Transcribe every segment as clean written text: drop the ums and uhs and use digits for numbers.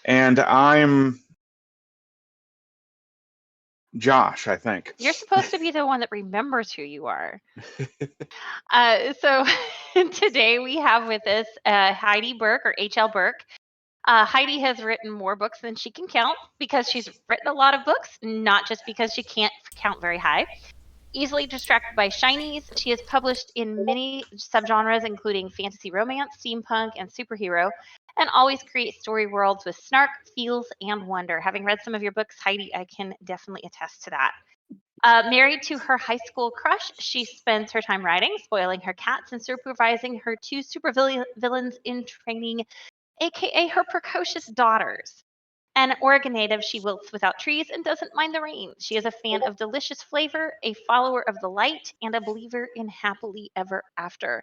And I'm Josh, I think. You're supposed to be the one that remembers who you are. So today we have with us Heidi Burke, or H.L. Burke. Heidi has written more books than she can count because she's written a lot of books, not just because she can't count very high. Easily distracted by shinies, she is published in many subgenres, including fantasy romance, steampunk, and superhero, and always creates story worlds with snark, feels, and wonder. Having read some of your books, Heidi, I can definitely attest to that. Married to her high school crush, she spends her time writing, spoiling her cats, and supervising her two supervillains in training, aka her precocious daughters. An Oregon native, she wilts without trees and doesn't mind the rain. She is a fan of delicious flavor, a follower of the light, and a believer in happily ever after.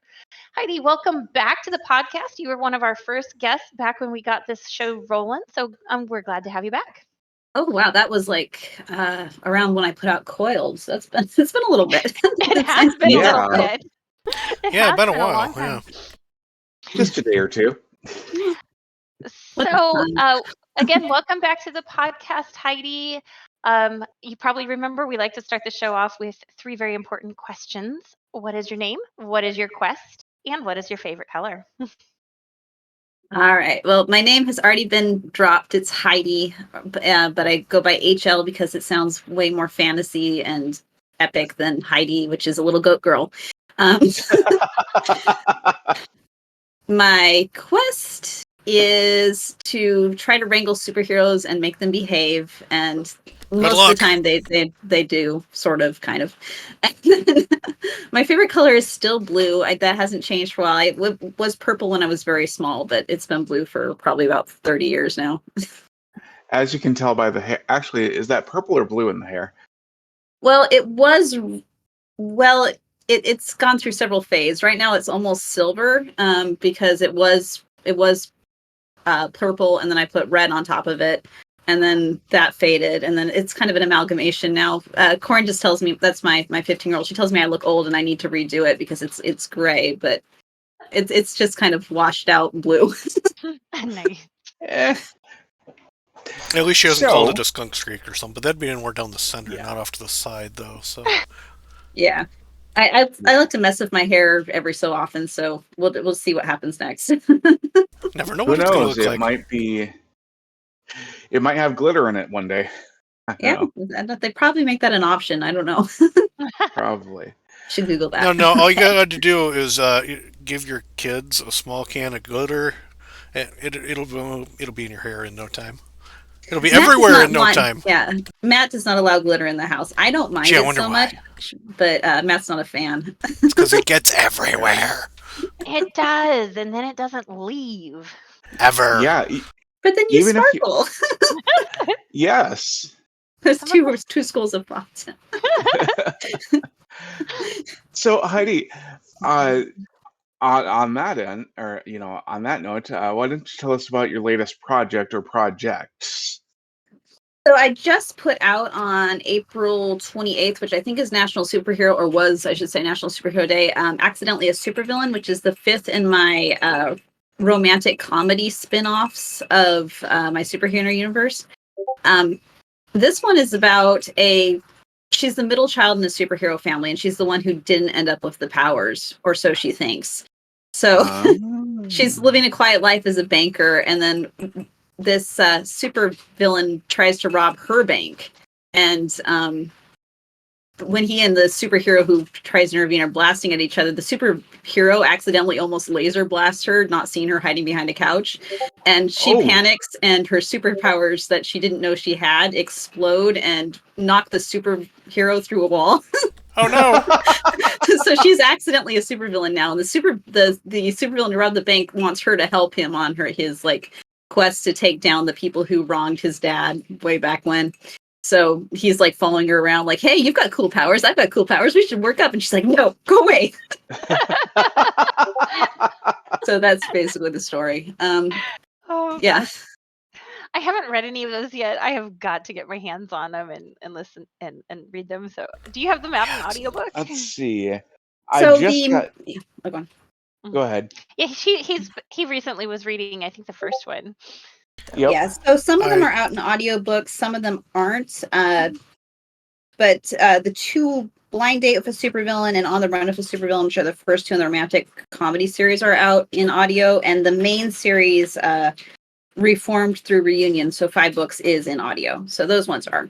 Heidi, welcome back to the podcast. You were one of our first guests back when we got this show rolling, so we're glad to have you back. Oh wow, that was like around when I put out Coiled. So it's been a little bit. It has been a little bit. It's been a while. Yeah, just a day or two. So again, welcome back to the podcast, Heidi. You probably remember we like to start the show off with 3 very important questions. What is your name? What is your quest? And what is your favorite color? All right. Well, my name has already been dropped. It's Heidi, but I go by HL because it sounds way more fantasy and epic than Heidi, which is a little goat girl. My quest is to try to wrangle superheroes and make them behave, and most of the time they do, sort of, kind of. My favorite color is still blue. That hasn't changed for a while. It was purple when I was very small, but it's been blue for probably about 30 years now. As you can tell by the hair, actually, is that purple or blue in the hair? Well, it's gone through several phases. Right now it's almost silver, because it was purple, and then I put red on top of it, and then that faded, and then it's kind of an amalgamation now. Corin just tells me, that's my 15-year-old, she tells me I look old and I need to redo it because it's gray, but it's just kind of washed out blue. Nice. At least she hasn't called it a skunk streak or something, but that'd be more down the center, not off to the side, though. So yeah. I like to mess with my hair every so often, so we'll see what happens next. Never know Who what it's going to knows? look like. It might have glitter in it one day. Yeah, they probably make that an option. I don't know. Probably. Should Google that. No. All you got to do is give your kids a small can of glitter, and it'll be in your hair in no time. It'll be everywhere in no time. Yeah, Matt does not allow glitter in the house. I don't mind it so much, but Matt's not a fan. It's because it gets everywhere. It does, and then it doesn't leave. Ever. Yeah. But then you sparkle. Yes. There's two schools of thought. So Heidi, on that end, or on that note, why don't you tell us about your latest project or projects? So I just put out on April 28th, which I think is National Superhero, or was, I should say, National Superhero Day, Accidentally a Supervillain, which is the 5th in my romantic comedy spin-offs of my superhero universe. This one is about she's the middle child in a superhero family, and she's the one who didn't end up with the powers, or so she thinks. So she's living a quiet life as a banker, and then this super villain tries to rob her bank, and when he and the superhero who tries to intervene are blasting at each other, the superhero accidentally almost laser blasts her, not seeing her hiding behind a couch, and she panics, and her superpowers that she didn't know she had explode and knock the superhero through a wall. Oh no! So she's accidentally a supervillain now, and the supervillain who robbed the bank wants her to help him on his quest to take down the people who wronged his dad way back when. So he's following her around, hey, you've got cool powers, I've got cool powers, we should work up. And she's like, no, go away. So that's basically the story. Yeah. I haven't read any of those yet. I have got to get my hands on them and listen and read them. So do you have them out in audiobook? Let's see. Go Go ahead. Yeah, he recently was reading, I think, the first one. Yep. Yeah, so some of them I are out in audiobooks, some of them aren't. But the two Blind Date with a Supervillain and On the Run with a Supervillain, which are the first two in the romantic comedy series, are out in audio, and the main series, Reformed through Reunion, so 5 books, is in audio. So those ones are.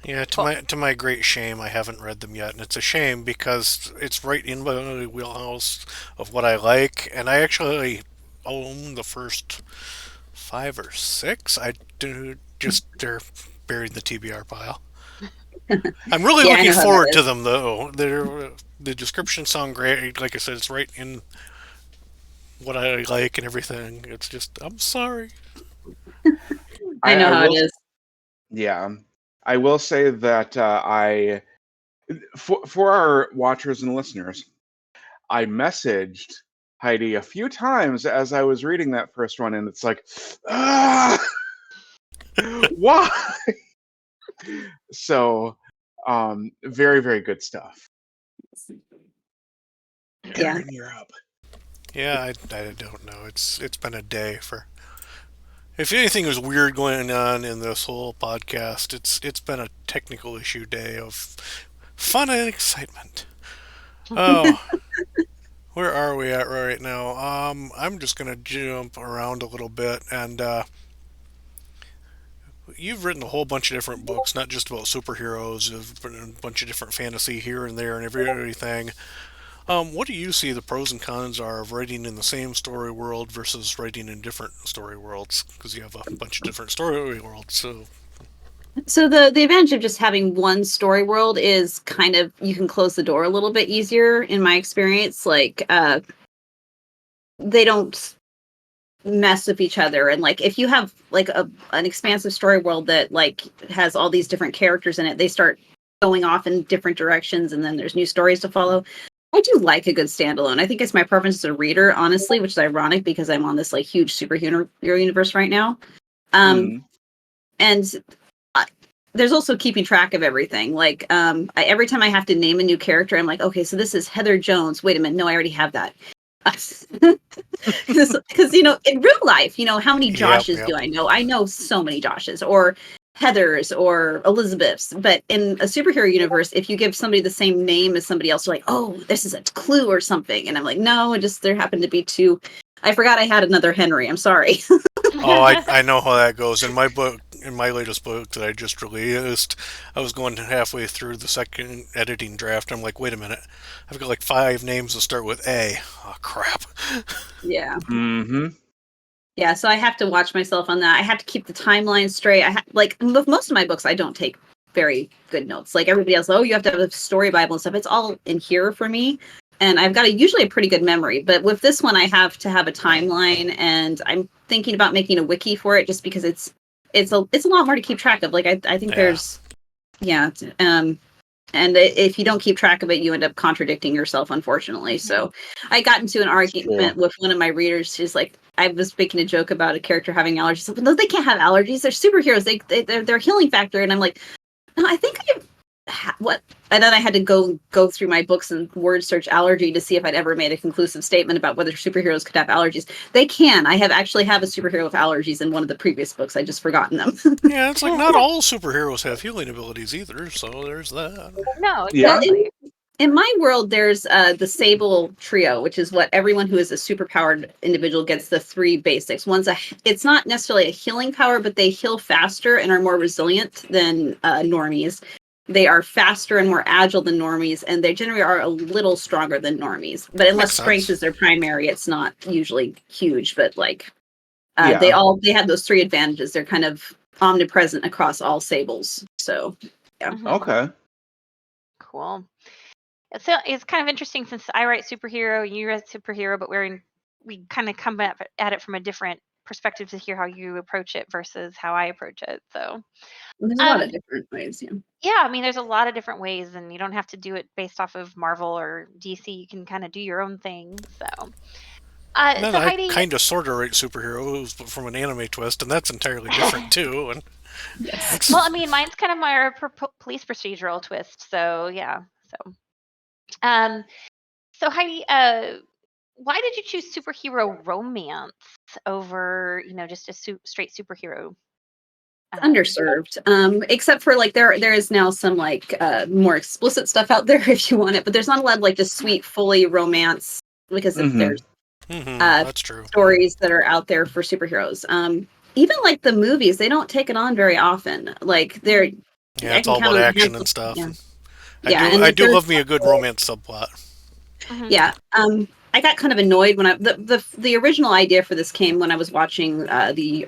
Yeah, to my great shame, I haven't read them yet, and it's a shame because it's right in my wheelhouse of what I like, and I actually own the first 5 or 6. I do just they're buried in the TBR pile. I'm really Yeah, I looking know how that forward to is. them though. The descriptions sound great. Like I said, it's right in what I like and everything. It's just I'm sorry. I know I how it will. is. Yeah, I will say that for our watchers and listeners, I messaged Heidi a few times as I was reading that first one, and it's like, ah, why? So, very, very good stuff. Yeah. Aaron, you're up. Yeah, I don't know. It's been a day for. If anything was weird going on in this whole podcast, it's been a technical issue day of fun and excitement. Oh, where are we at right now? I'm just gonna jump around a little bit, and you've written a whole bunch of different books, not just about superheroes. You've written a bunch of different fantasy here and there and everything. What do you see the pros and cons are of writing in the same story world versus writing in different story worlds? Because you have a bunch of different story worlds. So So the advantage of just having one story world is kind of you can close the door a little bit easier in my experience. Like they don't mess with each other, and like if you have like an expansive story world that like has all these different characters in it, they start going off in different directions, and then there's new stories to follow. I do like a good standalone. I think it's my preference as a reader, honestly, which is ironic because I'm on this like huge superhero universe right now. Um, Mm. and there's also keeping track of everything. Like every time I have to name a new character, I'm like, okay, so this is Heather Jones. Wait a minute, no, I already have that. Because in real life, how many yep, Joshes yep. do I know? I know so many Joshes or Heathers or Elizabeths. But in a superhero universe, if you give somebody the same name as somebody else, you're like, oh, this is a clue or something. And I'm like, no, it just there happened to be two. I forgot I had another Henry. I'm sorry. Oh, I know how that goes. In my book, in my latest book that I just released, I was going halfway through the second editing draft. I'm like, wait a minute, I've got like 5 names that start with A. Oh crap. Yeah. Mm-hmm. Yeah, so I have to watch myself on that. I have to keep the timeline straight. Like with most of my books, I don't take very good notes. Like everybody else, oh, you have to have a story Bible and stuff. It's all in here for me, and I've got usually a pretty good memory. But with this one, I have to have a timeline, and I'm thinking about making a wiki for it just because it's a lot more to keep track of. Like I think Yeah. there's yeah, and if you don't keep track of it, you end up contradicting yourself, unfortunately. So I got into an It's true. argument with one of my readers. She's like, I was making a joke about a character having allergies. Like, no, they can't have allergies. They're superheroes. They're healing factor. And I'm like, no, I think what? And then I had to go through my books and word search allergy to see if I'd ever made a conclusive statement about whether superheroes could have allergies. They can. I actually have a superhero with allergies in one of the previous books. I just forgotten them. Yeah, it's like not all superheroes have healing abilities either, so there's that. No, Yeah. exactly. In my world, there's the Sable Trio, which is what everyone who is a superpowered individual gets the 3 basics. It's not necessarily a healing power, but they heal faster and are more resilient than normies. They are faster and more agile than normies, and they generally are a little stronger than normies. But unless Makes strength sense. is their primary, it's not usually huge. But like Yeah. they have those 3 advantages. They're kind of omnipresent across all sables. So yeah. Mhm. Okay. Cool. So it's kind of interesting since I write superhero, you write superhero, but we kind of come at it from a different perspective to hear how you approach it versus how I approach it. So, There's a lot um, of different ways. Yeah. yeah, I mean, there's a lot of different ways, and you don't have to do it based off of Marvel or DC. You can kind of do your own thing. So, And then so I Heidi, kind of sort of write superheroes but from an anime twist, and that's entirely different too. And Yes. well, I it's mean, mine's kind of my police procedural twist. So yeah, so um, so Heidi, why did you choose superhero romance over, just a straight superhero? Underserved, except for like there is now some like more explicit stuff out there if you want it, but there's not a lot of like just sweet fully romance because if Mhm. there's That's true. stories that are out there for superheroes. Even like the movies, they don't take it on very often. Like they're Yeah, I it's can all count about on action hands- and stuff. Yeah, And yeah, and I like do there's love me a good romance subplot. yeah. I got kind of annoyed when the original idea for this came when I was watching the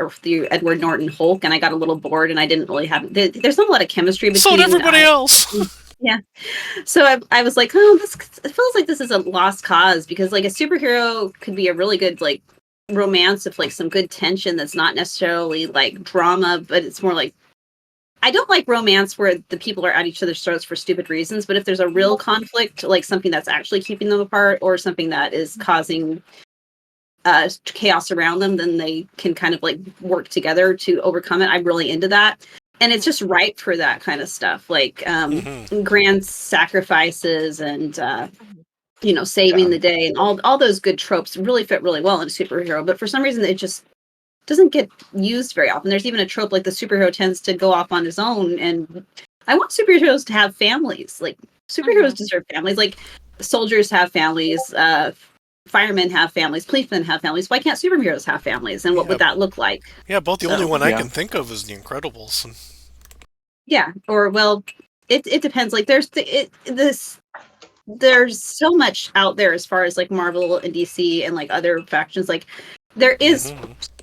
Edward Norton Hulk, and I got a little bored, and I didn't really have there's not a lot of chemistry So did between everybody else. yeah. So I was like, oh, this it feels like this is a lost cause because like a superhero could be a really good like romance with like some good tension that's not necessarily like drama, but it's more like I don't like romance where the people are at each other's throats for stupid reasons, but if there's a real conflict, like something that's actually keeping them apart or something that is causing chaos around them, then they can kind of like work together to overcome it. I'm really into that. And it's just ripe for that kind of stuff, like grand sacrifices and saving the day and all those good tropes really fit really well in a superhero. But for some reason, it just doesn't get used very often. There's even a trope like the superhero tends to go off on his own, and I want superheroes to have families. Like superheroes deserve families. Like soldiers have families, firemen have families, policemen have families. Why can't superheroes have families? And what would that look like? Yeah, about the only So- one I Yeah. can think of is The Incredibles. Yeah, or well, it depends. Like there's so much out there as far as like Marvel and DC and like other factions. Like there is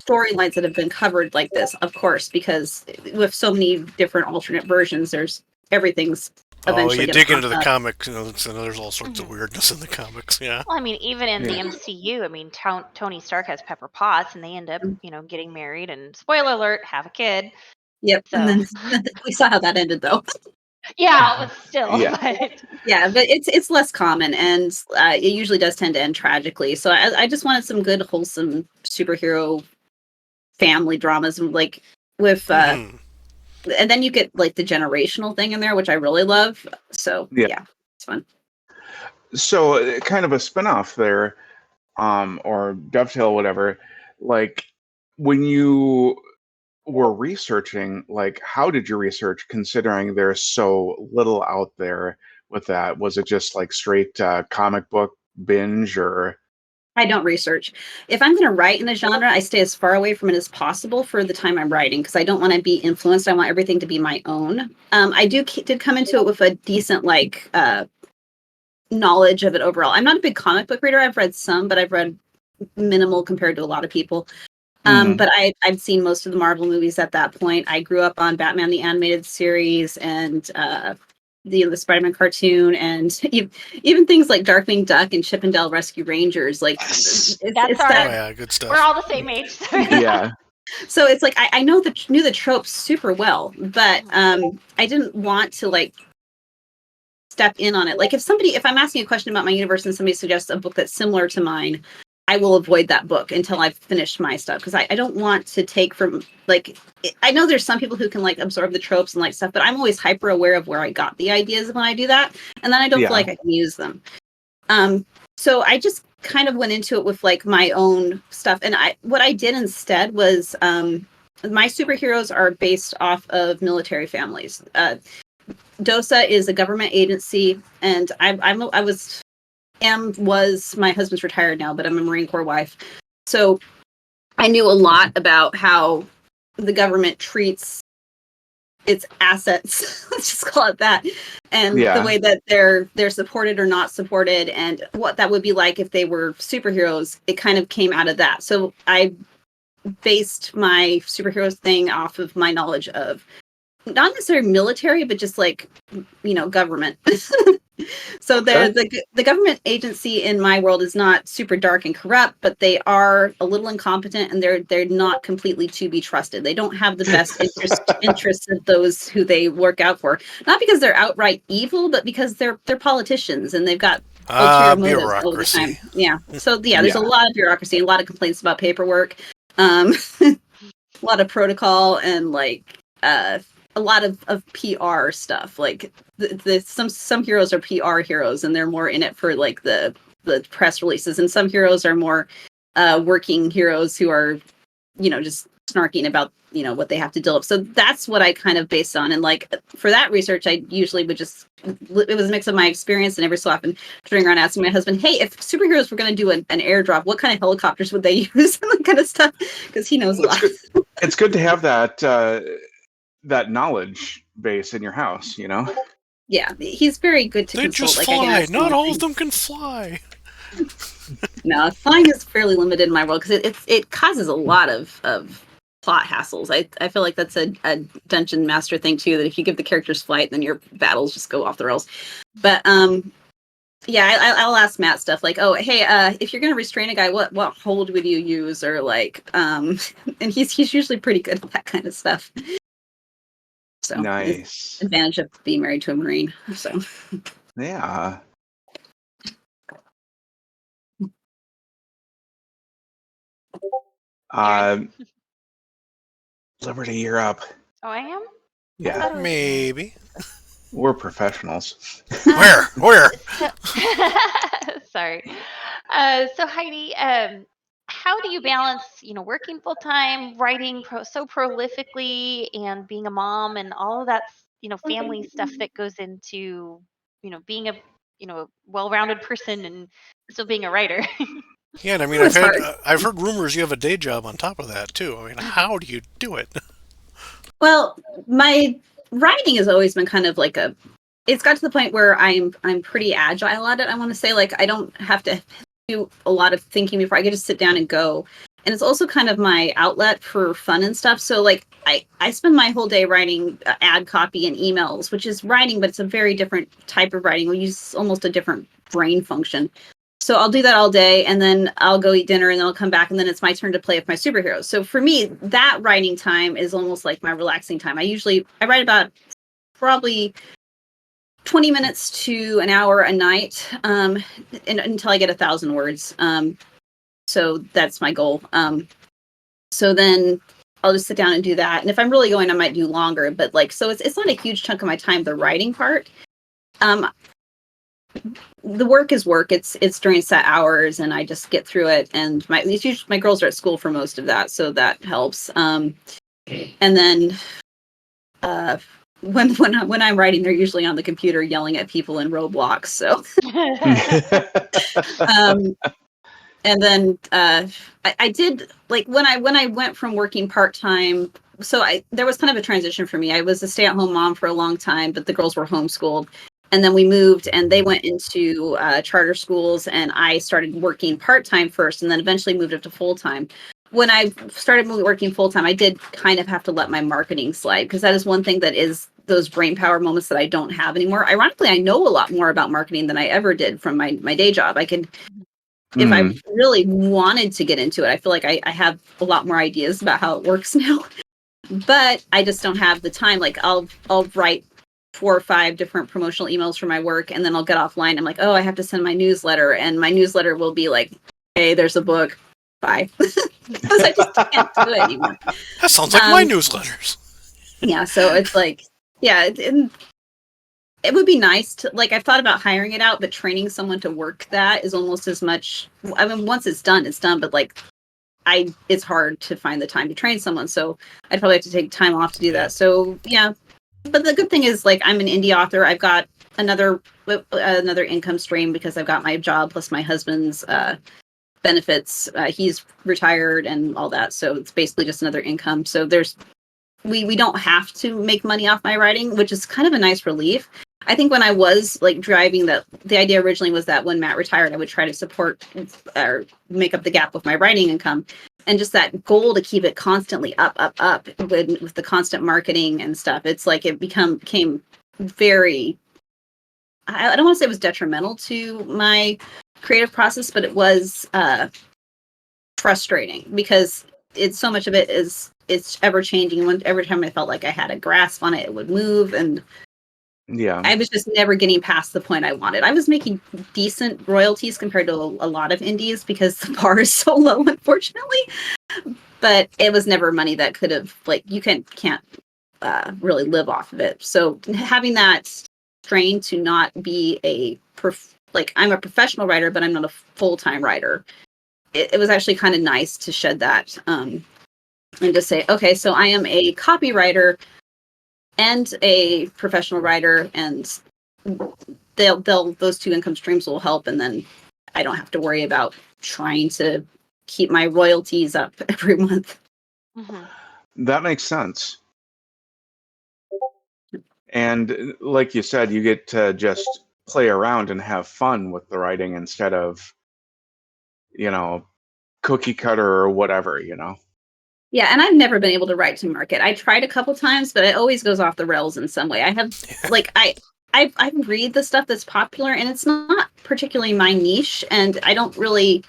storylines that have been covered like this, of course, because with so many different alternate versions, there's everything's Oh, eventually you gonna dig pop into the up. comics, there's all sorts of weirdness in the comics. Yeah. Well, I mean, even in the Yeah. MCU, I mean, Tony Stark has Pepper Potts, and they end up, getting married, and spoiler alert, have a kid. Yep, So and then we saw how that ended, though. yeah, but still, Yeah. but Yeah, but it's less common, and it usually does tend to end tragically. So I just wanted some good, wholesome superhero family dramas, and like with and then you get like the generational thing in there, which I really love. So Yeah. yeah, it's fun. So kind of a spin-off there, or dovetail, whatever. Like when you were researching, like how did you research? Considering there's so little out there with that, was it just like straight comic book binge, or? I don't research. If I'm going to write in a genre, I stay as far away from it as possible for the time I'm writing because I don't want to be influenced. I want everything to be my own. I did come into it with a decent like knowledge of it overall. I'm not a big comic book reader. I've read some, but I've read minimal compared to a lot of people. But I've seen most of the Marvel movies at that point. I grew up on Batman the Animated Series and the Spider-Man cartoon, and even things like Darkwing Duck and Chip and Dale Rescue Rangers. Like it's That's Oh that. yeah, good stuff. we're all the same age. So Yeah. So it's like I knew the tropes super well, but I didn't want to like step in on it. Like if I'm asking a question about my universe and somebody suggests a book that's similar to mine, I will avoid that book until I've finished my stuff because I don't want to take from like I know there's some people who can like absorb the tropes and like stuff, but I'm always hyper aware of where I got the ideas when I do that, and then I don't feel like I can use them. So I just kind of went into it with like my own stuff, and what I did instead was my superheroes are based off of military families. DOSA is a government agency, and was my husband's retired now, but I'm a Marine Corps wife. So I knew a lot about how the government treats its assets, let's just call it that, and the way that they're supported or not supported, and what that would be like if they were superheroes. It kind of came out of that. So I based my superheroes thing off of my knowledge of not necessarily military, but just like, government. So the government agency in my world is not super dark and corrupt, but they are a little incompetent, and they're not completely to be trusted. They don't have the best interests of those who they work out for. Not because they're outright evil, but because they're politicians and they've got ulterior motives all the time. Yeah. So there's a lot of bureaucracy, a lot of complaints about paperwork, a lot of protocol, and like a lot of PR stuff. Like some heroes are PR heroes, and they're more in it for like the the press releases, and some heroes are more working heroes who are, just snarking about, what they have to deal with. So that's what I kind of based on. And like for that research, I usually would it was a mix of my experience and every so often turning around asking my husband, hey, if superheroes were going to do an airdrop, what kind of helicopters would they use? And that kind of stuff, because he knows a lot. It's good to have that knowledge base in your house, Yeah, he's very good to They consult. just Like, I can fly. ask him Not all things. of them can fly. No, flying is fairly limited in my world because it causes a lot of plot hassles. I feel like that's a dungeon master thing too, that if you give the characters flight, then your battles just go off the rails. But yeah, I'll ask Matt stuff like, oh, hey, if you're gonna restrain a guy, what hold would you use? Or like, and he's usually pretty good at that kind of stuff. So Nice. Advantage of being married to a Marine. So Yeah. Liberty, you're up. Oh, I am? Yeah. I thought it was Maybe. We're professionals. Where? Sorry. So Heidi, how do you balance, working full time, writing so prolifically, and being a mom, and all of that, family stuff that goes into, being a, well-rounded person and still being a writer? Yeah, and I mean, It was hard. I've heard rumors you have a day job on top of that too. I mean, how do you do it? Well, my writing has always been kind of like it's got to the point where I'm pretty agile at it. I want to say, like, I don't have to do a lot of thinking before I can just sit down and go. And it's also kind of my outlet for fun and stuff. So like I spend my whole day writing ad copy and emails, which is writing, but it's a very different type of writing. We use almost a different brain function. So I'll do that all day, and then I'll go eat dinner, and then I'll come back, and then it's my turn to play with my superheroes. So for me, that writing time is almost like my relaxing time. I write about probably 20 minutes to an hour a night, until I get 1,000 words. So that's my goal. So then I'll just sit down and do that. And if I'm really going, I might do longer. But like, so it's not a huge chunk of my time, the writing part. The work is work. It's during set hours, and I just get through it. And my girls are at school for most of that, so that helps. And then when I'm writing, they're usually on the computer yelling at people in Roblox. So, and then I did, like, when I went from working part-time. So there was kind of a transition for me. I was a stay-at-home mom for a long time, but the girls were homeschooled. And then we moved, and they went into charter schools, and I started working part-time first, and then eventually moved up to full-time. When I started working full-time, I did kind of have to let my marketing slide, because that is one thing that is those brain power moments that I don't have anymore. Ironically, I know a lot more about marketing than I ever did from my day job. I could, if I really wanted to get into it, I feel like I have a lot more ideas about how it works now, but I just don't have the time. Like I'll write 4 or 5 different promotional emails for my work, and then I'll get offline. I'm like, oh, I have to send my newsletter, and my newsletter will be like, hey, there's a book. Bye. Because I just can't do it anymore. That sounds like my newsletters. Yeah, so it's like, yeah, it would be nice to, like, I've thought about hiring it out, but training someone to work that is almost as much. I mean, once it's done, but like, it's hard to find the time to train someone. So I'd probably have to take time off to do that. So yeah. But the good thing is, like, I'm an indie author. I've got another income stream because I've got my job plus my husband's benefits. He's retired and all that, so it's basically just another income. So we don't have to make money off my writing, which is kind of a nice relief. I think when I was like driving the idea originally was that when Matt retired, I would try to support or make up the gap with my writing income. And just that goal to keep it constantly up with the constant marketing and stuff. It's like it became very, I don't want to say it was detrimental to my creative process, but it was frustrating because so much of it it's ever changing. And every time I felt like I had a grasp on it, it would move. And yeah, I was just never getting past the point I wanted. I was making decent royalties compared to a lot of indies because the bar is so low, unfortunately. But it was never money that could have, like, you can't really live off of it. So having that strain to not be a like I'm a professional writer, but I'm not a full-time writer. It was actually kind of nice to shed that and to say, okay, so I am a copywriter and a professional writer, and those two income streams will help, and then I don't have to worry about trying to keep my royalties up every month. That makes sense. And like you said, you get to just play around and have fun with the writing instead of, cookie cutter or whatever, Yeah, and I've never been able to write to market. I tried a couple times, but it always goes off the rails in some way. I have like I read the stuff that's popular, and it's not particularly my niche, and I don't really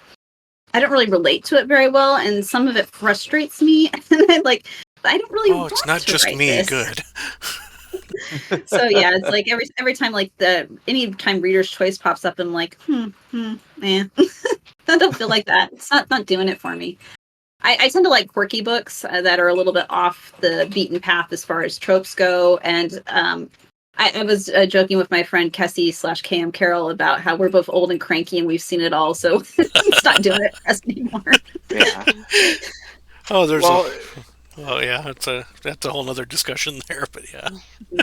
relate to it very well, and some of it frustrates me. And I don't really want it's not to just write me. this. Good. So yeah, it's like every time anytime Reader's Choice pops up, I'm like, I don't feel like that. It's not doing it for me. I tend to like quirky books that are a little bit off the beaten path as far as tropes go. And I was joking with my friend Kessie/KM Carroll about how we're both old and cranky and we've seen it all. So it's not doing it for us anymore. Yeah. Oh, there's Well, yeah, that's a whole other discussion there, but yeah.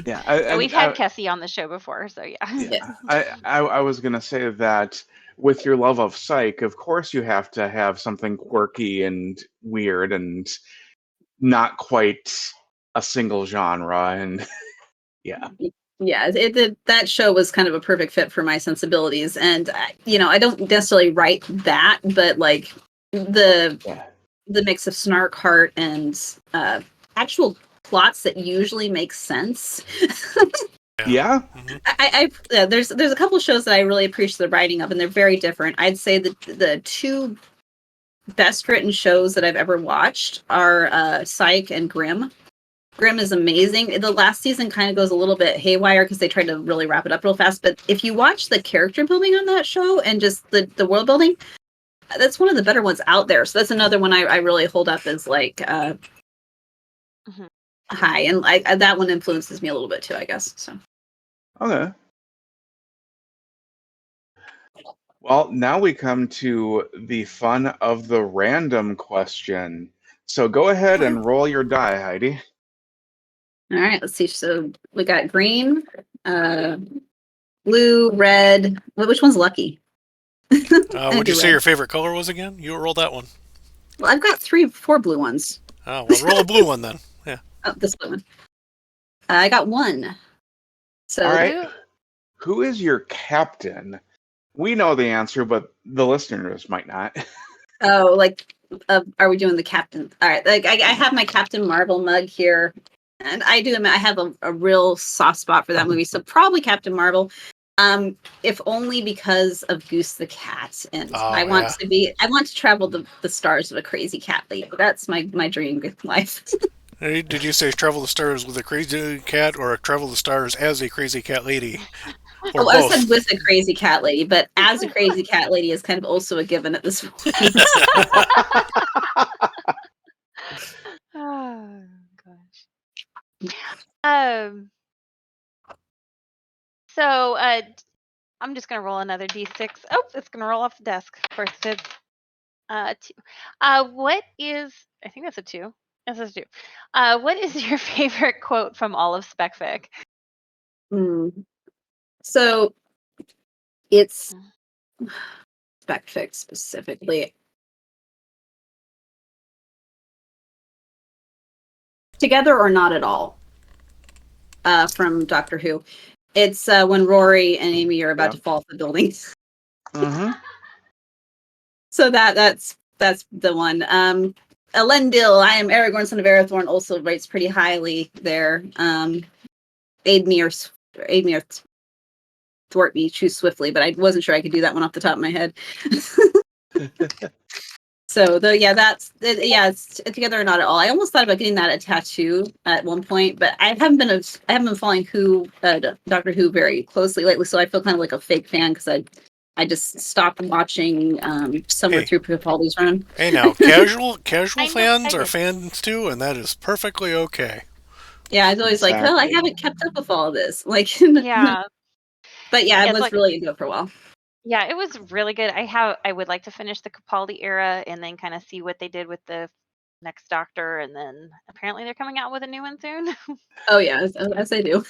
yeah. We've had Kessie on the show before, so yeah. Yeah. I was going to say that with your love of psych, of course you have to have something quirky and weird and not quite a single genre. And yeah. Yeah, that show was kind of a perfect fit for my sensibilities. And, I don't necessarily write that, but like the mix of snark, heart, and actual plots that usually make sense. Yeah. Mm-hmm. There's a couple of shows that I really appreciate the writing of, and they're very different. I'd say that the two best written shows that I've ever watched are Psych and Grimm. Grimm is amazing. The last season kind of goes a little bit haywire because they tried to really wrap it up real fast. But if you watch the character building on that show and just the world building, that's one of the better ones out there. So that's another one I really hold up as like high, and that one influences me a little bit too, I guess. So. Okay. Well, now we come to the fun of the random question. So go ahead and roll your die, Heidi. All right, let's see. So we got green, blue, red. Which one's lucky? Would you say your favorite color was again? You roll that one. Well, I've got 4 blue ones. Oh, well, roll a blue one then. Yeah. Oh, this blue one. I got 1. So, all right. Who is your captain? We know the answer, but the listeners might not. Oh, are we doing the captain? All right. Like, I have my Captain Marvel mug here, and I do admit I have a real soft spot for that movie. So probably Captain Marvel. If only because of Goose the cat, and I want to travel the stars with a crazy cat lady. That's my dream life. Did you say travel the stars with a crazy cat, or travel the stars as a crazy cat lady? Or I said with a crazy cat lady, but as a crazy cat lady is kind of also a given at this point. Oh gosh. So I'm just gonna roll another d6. Oh, it's gonna roll off the desk. Of course it is. 2. What is? I think that's a 2. Yes, that's a 2. What is your favorite quote from all of SpecFic? So it's SpecFic specifically. Together or not at all. From Doctor Who. It's when Rory and Amy are about to fall off the building. Mm-hmm. So that's the one. Elendil, I am Aragorn, son of Arathorn, also rates pretty highly there. Aid me or thwart me, choose swiftly, but I wasn't sure I could do that one off the top of my head. So it's together or not at all. I almost thought about getting that a tattoo at one point, but I haven't been following Doctor Who very closely lately, so I feel kind of like a fake fan because I just stopped watching somewhere through Capaldi's run. Hey, now casual fans are fans too, and that is perfectly okay. Yeah, I was always like, I haven't kept up with all of this. Like, yeah. But yeah, I was really into it for a while. Yeah, it was really good. I would like to finish the Capaldi era and then kind of see what they did with the next Doctor, and then apparently they're coming out with a new one soon. Oh yeah, as they do.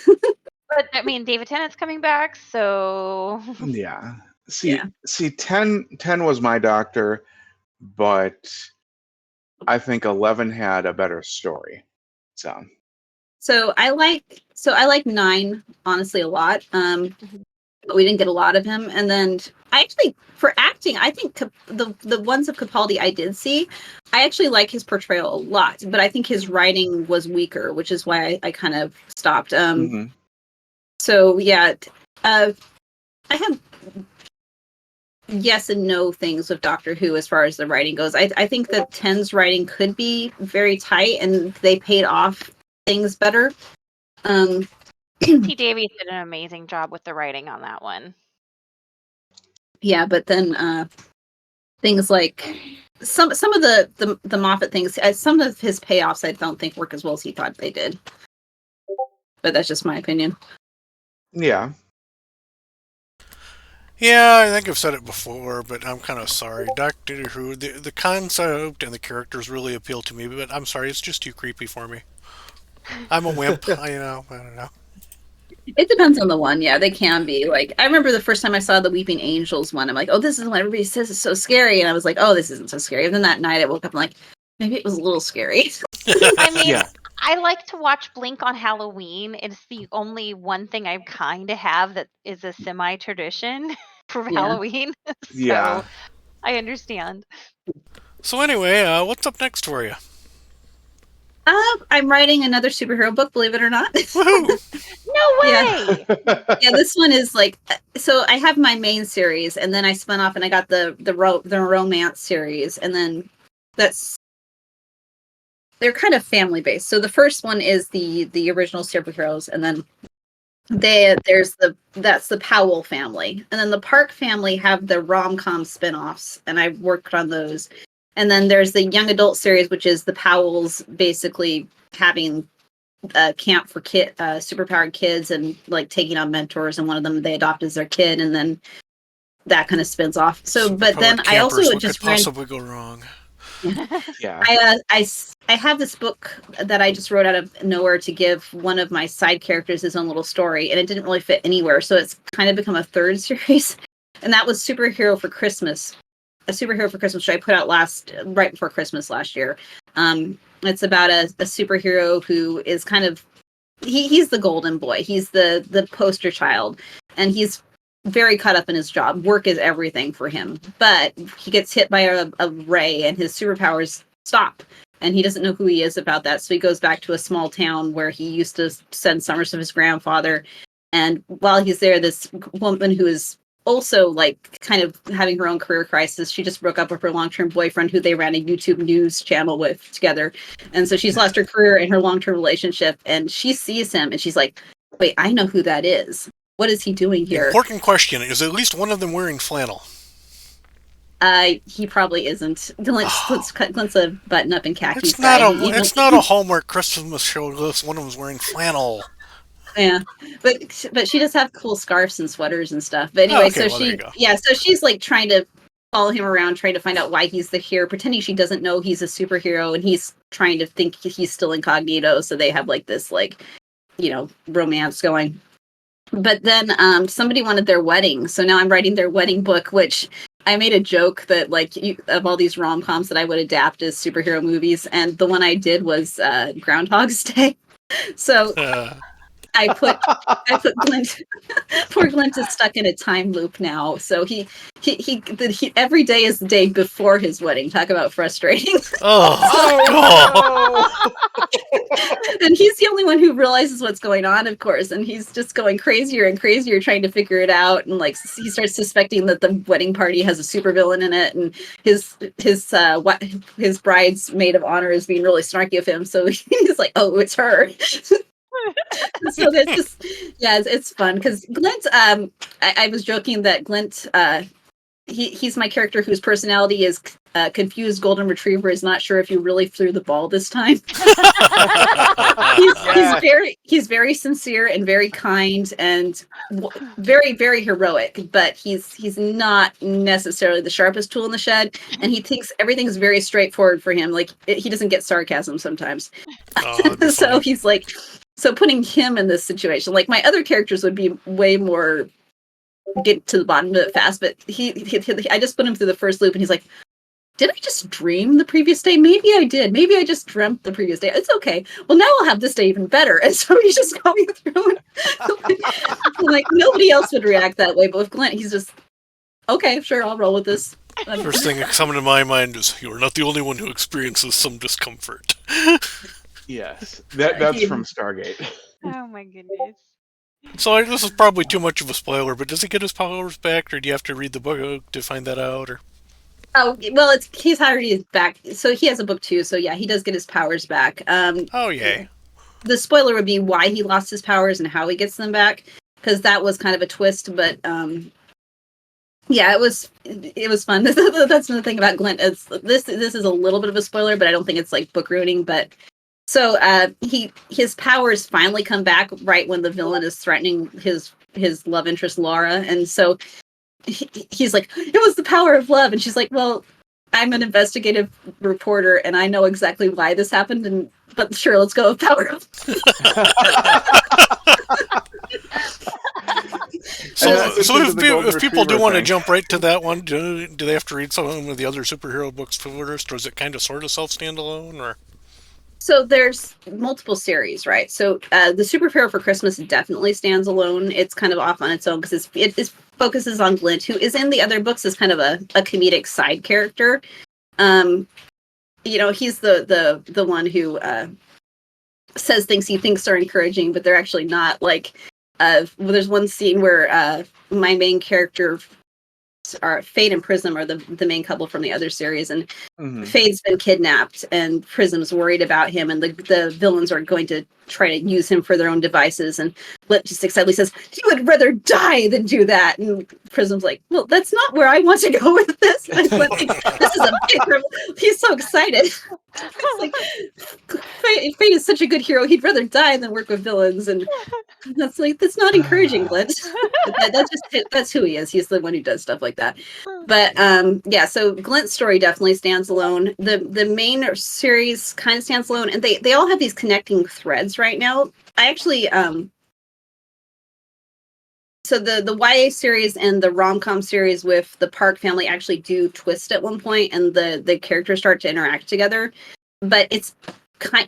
But I mean, David Tennant's coming back, so Yeah. Yeah. See, 10 was my Doctor, but I think 11 had a better story. So I like 9 honestly a lot. But we didn't get a lot of him. And then I actually, for acting, I think the ones of Capaldi I did see, I actually like his portrayal a lot. But I think his writing was weaker, which is why I kind of stopped. Mhm. So yeah, I have yes and no things with Doctor Who as far as the writing goes. I think that 10's writing could be very tight, and they paid off things better. T. Davies did an amazing job with the writing on that one. Yeah, but then things like some of the Moffat things, some of his payoffs I don't think work as well as he thought they did. But that's just my opinion. Yeah. Yeah, I think I've said it before, but I'm kind of sorry. Doctor Who, the concept and the characters really appeal to me, but I'm sorry, it's just too creepy for me. I'm a wimp, I don't know. It depends on the one. Yeah, they can be. Like, I remember the first time I saw the Weeping Angels one, I'm like, oh, this is what everybody says is so scary. And I was like, oh, this isn't so scary. And then that night I woke up and like, maybe it was a little scary. I mean, Yeah. I like to watch Blink on Halloween. It's the only one thing I kind of have that is a semi-tradition for Yeah. Halloween. So Yeah. I understand. So anyway, what's up next for you? I'm writing another superhero book, believe it or not. Woohoo! No way! Yeah, this one is like, so I have my main series, and then I spun off and I got the romance series, and then they're kind of family based. So the first one is the original superheroes, and then that's the Powell family, and then the Park family have the rom-com spin-offs, and I worked on those. And then there's the young adult series, which is the Powells basically having a camp for superpowered kids and like taking on mentors, and one of them they adopt as their kid, and then that kind of spins off. So, but then I also what just could possibly go wrong? Yeah. I have this book that I just wrote out of nowhere to give one of my side characters his own little story, and it didn't really fit anywhere, so it's kind of become a third series, and that was Superhero for Christmas. A Superhero for Christmas, which I put out right before Christmas last year. It's about a superhero who is kind of he's the golden boy. He's the poster child, and he's very caught up in his job. Work is everything for him, but he gets hit by a ray, and his superpowers stop. And he doesn't know who he is about that, so he goes back to a small town where he used to send summers of his grandfather. And while he's there, this woman who is also like kind of having her own career crisis. She just broke up with her long-term boyfriend who they ran a YouTube news channel with together. And so she's lost her career and her long-term relationship, and she sees him and she's like, wait, I know who that is. What is he doing here? Important question. Is at least one of them wearing flannel? He probably isn't. Glint's a button up in khakis. It's not a Hallmark Christmas show unless one of them's wearing flannel. Yeah, but she does have cool scarves and sweaters and stuff. But anyway, so she's like trying to follow him around, trying to find out why he's the hero, pretending she doesn't know he's a superhero, and he's trying to think he's still incognito. So they have like this romance going. But then somebody wanted their wedding, so now I'm writing their wedding book, which I made a joke that of all these rom-coms that I would adapt as superhero movies, and the one I did was Groundhog's Day. So I put Glint. Poor Glint is stuck in a time loop now. So he every day is the day before his wedding. Talk about frustrating. Oh, And he's the only one who realizes what's going on, of course, and he's just going crazier and crazier trying to figure it out. And like he starts suspecting that the wedding party has a supervillain in it, and his bride's maid of honor is being really snarky of him. So he's like, "Oh, it's her." So there's just it's fun because Glint. I was joking that Glint. He's my character whose personality is confused golden retriever is not sure if you really threw the ball this time. He's he's very sincere and very kind and very, very heroic, but he's not necessarily the sharpest tool in the shed, and he thinks everything's very straightforward for him. Like he doesn't get sarcasm sometimes. So he's like, so putting him in this situation, like my other characters would be way more get to the bottom of it fast, but I just put him through the first loop, and he's like, did I just dream the previous day? Maybe I did. Maybe I just dreamt the previous day. It's okay. Well, now I'll have this day even better. And so he's just going through it. Like nobody else would react that way. But with Glint, he's just, okay, sure, I'll roll with this. First thing that comes to my mind is, you're not the only one who experiences some discomfort. Yes, that's from Stargate. Oh my goodness. So this is probably too much of a spoiler, but does he get his powers back, or do you have to read the book to find that out? Or oh well, he's already back, so he has a book too. So yeah, he does get his powers back. Oh yay! The spoiler would be why he lost his powers and how he gets them back, because that was kind of a twist. But yeah, it was fun. That's another thing about Glint. It's this is a little bit of a spoiler, but I don't think it's like book ruining. But so his powers finally come back right when the villain is threatening his love interest Laura, and so he's like, it was the power of love, and she's like, well, I'm an investigative reporter and I know exactly why this happened, but sure, let's go with power of So if people do want to jump right to that one, do they have to read some of the other superhero books first, or is it kind of sort of self-standalone? Or so there's multiple series, right? So the Superhero for Christmas definitely stands alone. It's kind of off on its own because it focuses on Glint, who is in the other books as kind of a comedic side character. He's the one who says things he thinks are encouraging, but they're actually not. Like, there's one scene where my main character, Fade and Prism, are the main couple from the other series, and Fade's been kidnapped, and Prism's worried about him, and the villains are going to try to use him for their own devices. And Lit just excitedly says, "You would rather die than do that." And Prism's like, "Well, that's not where I want to go with this." And this is a big. He's so excited. It's like, Fade is such a good hero. He'd rather die than work with villains, and that's not encouraging, Glint. That's who he is. He's the one who does stuff like that. But yeah, so Glint's story definitely stands alone. The main series kind of stands alone, and they all have these connecting threads right now. I actually so the YA series and the rom-com series with the Park family actually do twist at one point, and the characters start to interact together. But it's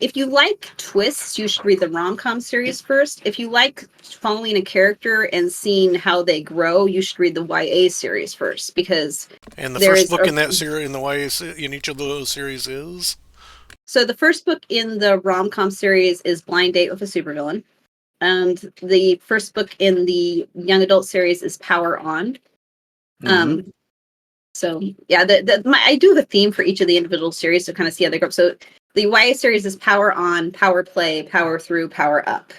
if you like twists, you should read the rom-com series first. If you like following a character and seeing how they grow, you should read the YA series first, because and the first book in that series, in the YA, in each of those series is. So the first book in the rom-com series is Blind Date with a Supervillain. And the first book in the young adult series is Power On. So yeah, I do the theme for each of the individual series to kind of see how they grow up. So the YA series is Power On, Power Play, Power Through, Power Up.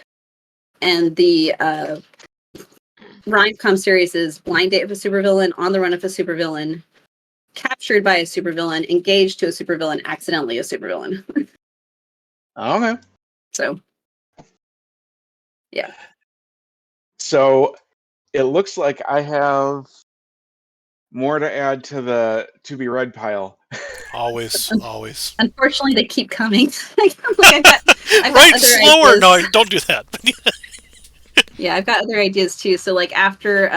And the rom-com series is Blind Date with a Supervillain, On the Run with a Supervillain, Captured by a Supervillain, Engaged to a Supervillain, Accidentally a Supervillain. Okay. So yeah. So it looks like I have more to add to the to be read pile. Always. Unfortunately, they keep coming. I've got right, slower. Ideas. No, don't do that. Yeah, I've got other ideas too. So like after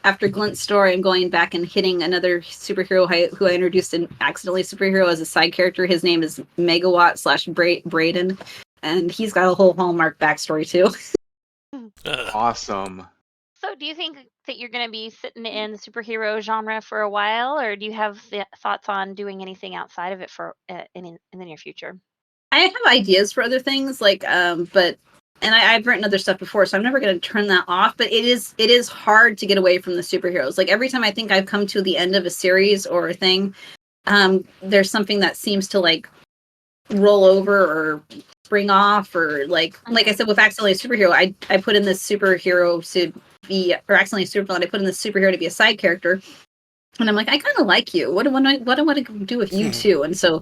Glint's story, I'm going back and hitting another superhero who I introduced in Accidentally Superhero as a side character. His name is Megawatt / Braden, and he's got a whole Hallmark backstory too. Awesome. So do you think that you're going to be sitting in the superhero genre for a while, or do you have thoughts on doing anything outside of it for in the near future? I have ideas for other things, like I've written other stuff before, so I'm never going to turn that off. But it is hard to get away from the superheroes. Like every time I think I've come to the end of a series or a thing, there's something that seems to like roll over or spring off, or like I said with Accidentally a Superhero, I put in this superhero to be, or Accidentally a Supervillain, I put in this superhero to be a side character, and I'm like, I kind of like you. What do I want to do with you too? And so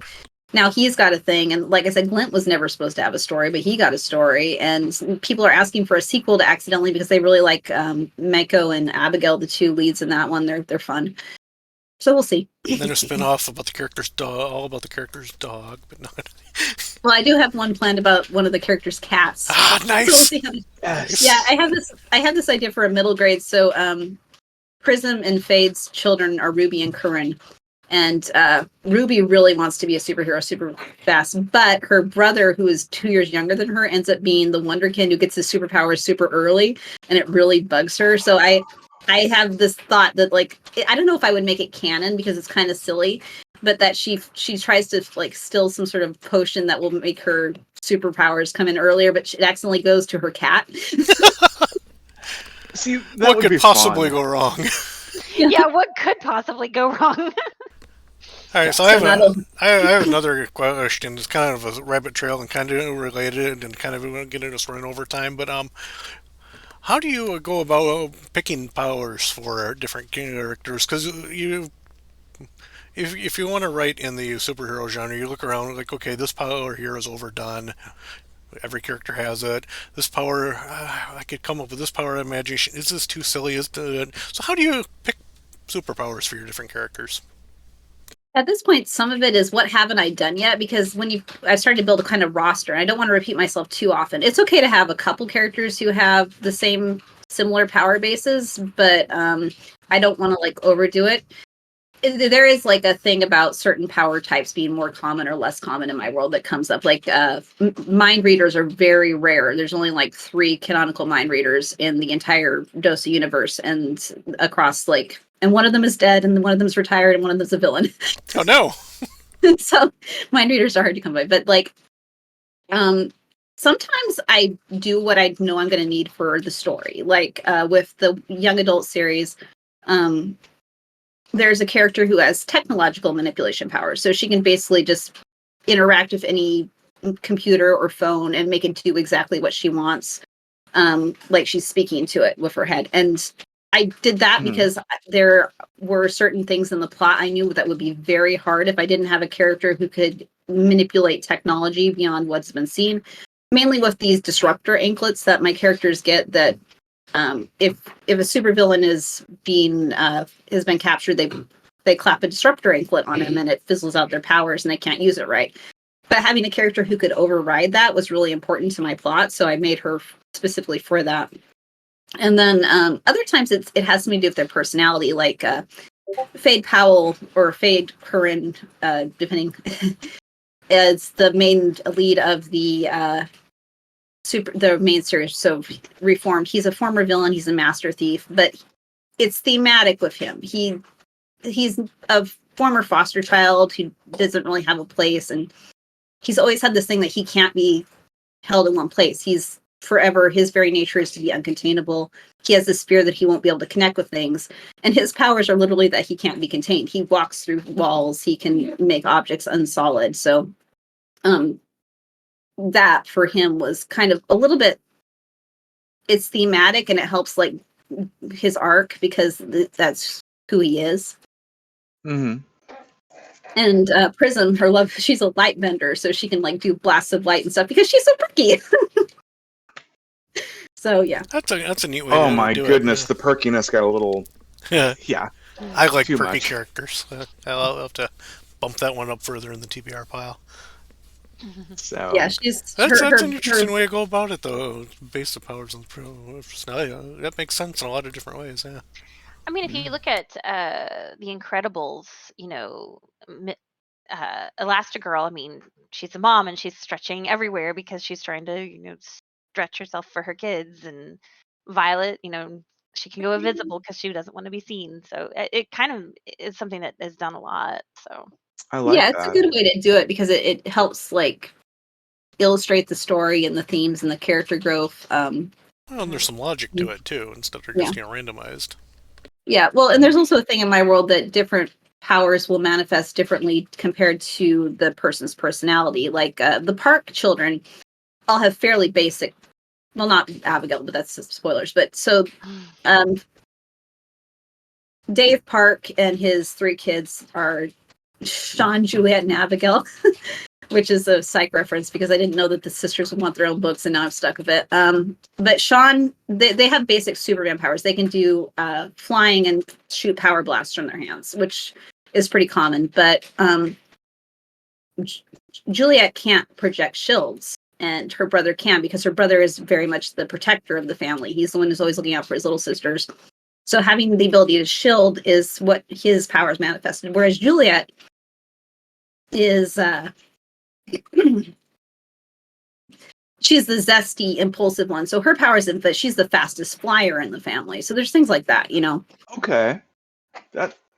now he's got a thing, and like I said, Glint was never supposed to have a story, but he got a story, and people are asking for a sequel to Accidentally because they really like Mako and Abigail, the two leads in that one. They're fun. So we'll see. Then a spin-off about the character's dog, all about the character's dog, but not. Well, I do have one planned about one of the characters' cats. Ah, nice. So we'll see how Yes. yeah, I have this idea for a middle grade. So Prism and Fade's children are Ruby and Curran. And Ruby really wants to be a superhero super fast, but her brother, who is 2 years younger than her, ends up being the Wonderkin who gets his superpowers super early, and it really bugs her. So I have this thought that, like, I don't know if I would make it canon because it's kind of silly, but that she tries to like steal some sort of potion that will make her superpowers come in earlier, but it accidentally goes to her cat. See, that What would could be possibly fun. go wrong? Yeah, what could possibly go wrong? All right, so I have another question. It's kind of a rabbit trail and kind of related, and kind of getting us running over time. But how do you go about picking powers for different characters? Because if you want to write in the superhero genre, you look around like, okay, this power here is overdone. Every character has it. This power, I could come up with this power imagination. Is this too silly? So how do you pick superpowers for your different characters? At this point, some of it is what haven't I done yet? Because I started to build a kind of roster, and I don't want to repeat myself too often. It's okay to have a couple characters who have the similar power bases, but I don't want to like overdo it. There is like a thing about certain power types being more common or less common in my world that comes up. Like mind readers are very rare. There's only like 3 canonical mind readers in the entire Dosa universe, and across and one of them is dead, and one of them's retired, and one of them's a villain. Oh no! So mind readers are hard to come by, but sometimes I do what I know I'm going to need for the story. Like with the young adult series, there's a character who has technological manipulation powers, so she can basically just interact with any computer or phone and make it do exactly what she wants, like she's speaking to it with her head. And I did that because there were certain things in the plot I knew that would be very hard if I didn't have a character who could manipulate technology beyond what's been seen. Mainly with these disruptor anklets that my characters get. That if a supervillain has been captured, they clap a disruptor anklet on him, and it fizzles out their powers, and they can't use it right. But having a character who could override that was really important to my plot, so I made her specifically for that. And then other times it has something to do with their personality, like Fade Powell or Fade Curran, depending, is the main lead of the main series. So Reformed, he's a former villain, he's a master thief, but it's thematic with him. He's a former foster child who doesn't really have a place, and he's always had this thing that he can't be held in one place. He's forever, his very nature is to be uncontainable. He has this fear that he won't be able to connect with things, and his powers are literally that he can't be contained. He walks through walls, he can make objects unsolid. So that for him was kind of a little bit, it's thematic, and it helps like his arc because that's who he is. Mm-hmm. And Prism, her love, she's a light bender, so she can like do blasts of light and stuff because she's so perky. So yeah, That's a neat way. Oh to my do goodness, it. the perkiness got a little. Yeah. I like Too perky much. characters. I'll have to bump that one up further in the TBR pile. So yeah, she's That's an interesting way to go about it, though. Base the powers on the personality. That makes sense in a lot of different ways. Yeah. I mean, if you look at The Incredibles, Elastigirl, I mean, she's a mom and she's stretching everywhere because she's trying to, stretch herself for her kids. And Violet, she can go invisible because she doesn't want to be seen. So it kind of is something that is done a lot. So I like yeah, it's that. a good way to do it because it helps like illustrate the story and the themes and the character growth. Well, and there's some logic to it too, instead of just randomized. Yeah, well, and there's also a thing in my world that different powers will manifest differently compared to the person's personality. Like the Park children all have fairly basic, well, not Abigail, but that's spoilers. But so Dave Park and his 3 kids are Sean, Juliet, and Abigail, which is a psych reference because I didn't know that the sisters would want their own books, and now I'm stuck with it. But Sean, they have basic Superman powers. They can do flying and shoot power blasts from their hands, which is pretty common. But Juliet can't project shields, and her brother can, because her brother is very much the protector of the family. He's the one who's always looking out for his little sisters. So having the ability to shield is what his powers manifested. Whereas Juliet is she's the zesty, impulsive one. So her power is that she's the fastest flyer in the family. So there's things like that, you know. Okay,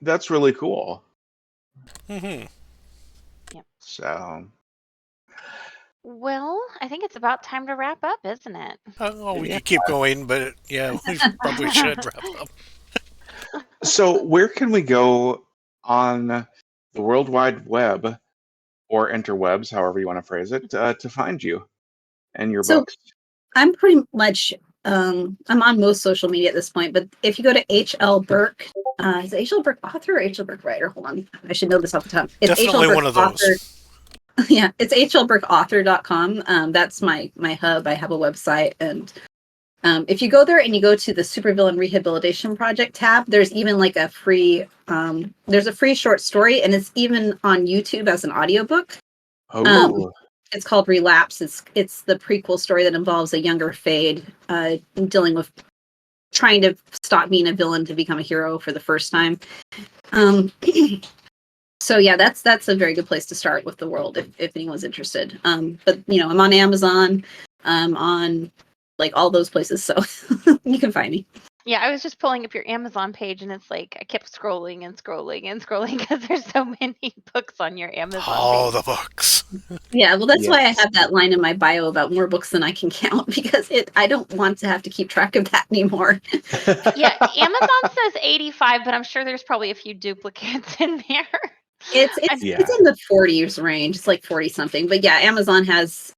that's really cool. Mm-hmm. Yep. So, Well, I think it's about time to wrap up, isn't it? Oh, we could keep going, but yeah, we probably should wrap up. so where can we go on the World Wide Web or interwebs, however you want to phrase it, to find you and your So books? I'm pretty much I'm on most social media at this point, but if you go to H.L. Burke, is it H.L. Burke author or H.L. Burke writer? Hold on. I should know this off the top. It's Definitely H.L. one of those. Author. Yeah, it's hlburkeauthor.com. That's my hub. I have a website, and if you go there and you go to the Supervillain Rehabilitation Project tab, there's even like a free there's a free short story, and it's even on YouTube as an audiobook. Oh, It's called Relapse. It's the prequel story that involves a younger Fade dealing with trying to stop being a villain to become a hero for the first time. So yeah, that's a very good place to start with the world if anyone's interested. But you know, I'm on Amazon, on like all those places, so you can find me. Yeah, I was just pulling up your Amazon page, and it's like I kept scrolling and scrolling and scrolling because there's so many books on your Amazon All page. the books. Yeah, well, that's why I Yes. have that line in my bio about more books than I can count, because I don't want to have to keep track of that anymore. Yeah, Amazon says 85, but I'm sure there's probably a few duplicates in there. It's Yeah. it's in the 40s range. It's like 40 something. But yeah, Amazon has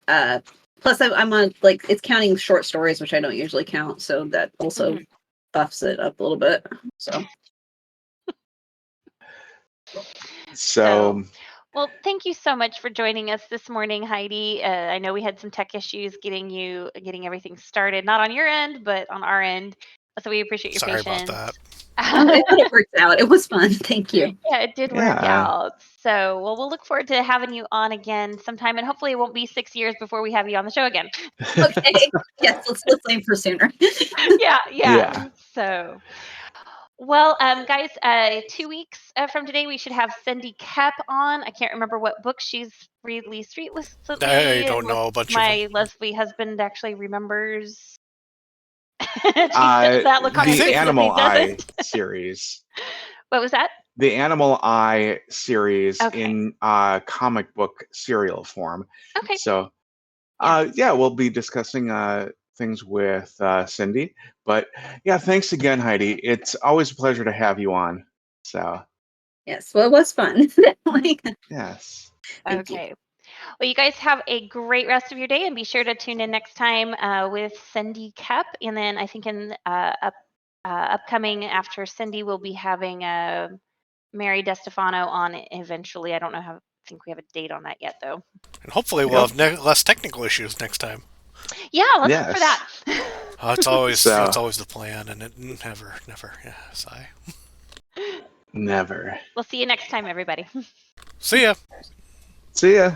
plus I'm on, like, it's counting short stories, which I don't usually count, so that also buffs it up a little bit. So So, Well, thank you so much for joining us this morning, Heidi. I know we had some tech issues getting everything started, not on your end, but on our end. So we appreciate your Sorry about patience. that. it worked out. It was fun. Thank you. Yeah, it did work Yeah. out. So, well, we'll look forward to having you on again sometime, and hopefully it won't be 6 years before we have you on the show again. Okay. Yes, let's aim for sooner. Yeah. Yeah. So, well, guys, 2 weeks from today, we should have Cindy Kep on. I can't remember what book she's released recently. I don't know a bunch of them. My Leslie husband actually remembers. She says that look on her the face, Animal Leslie Eye doesn't. series. What was that? The Animal Eye series Okay. in comic book serial form. Okay. So, Yeah. yeah, we'll be discussing things with Cindy. But yeah, thanks again, Heidi. It's always a pleasure to have you on. So, Yes, well, it was fun. Definitely. yes. Thank you. Okay. Well, you guys have a great rest of your day, and be sure to tune in next time with Cindy Kep. And then I think in upcoming after Cindy, we'll be having Mary DeStefano on eventually. I don't know how. I think we have a date on that yet, though. And hopefully we'll have less technical issues next time. Yeah, let's hope for that. It's always So- that's always the plan, and it never. Yeah, sigh. Never. We'll see you next time, everybody. See ya. See ya.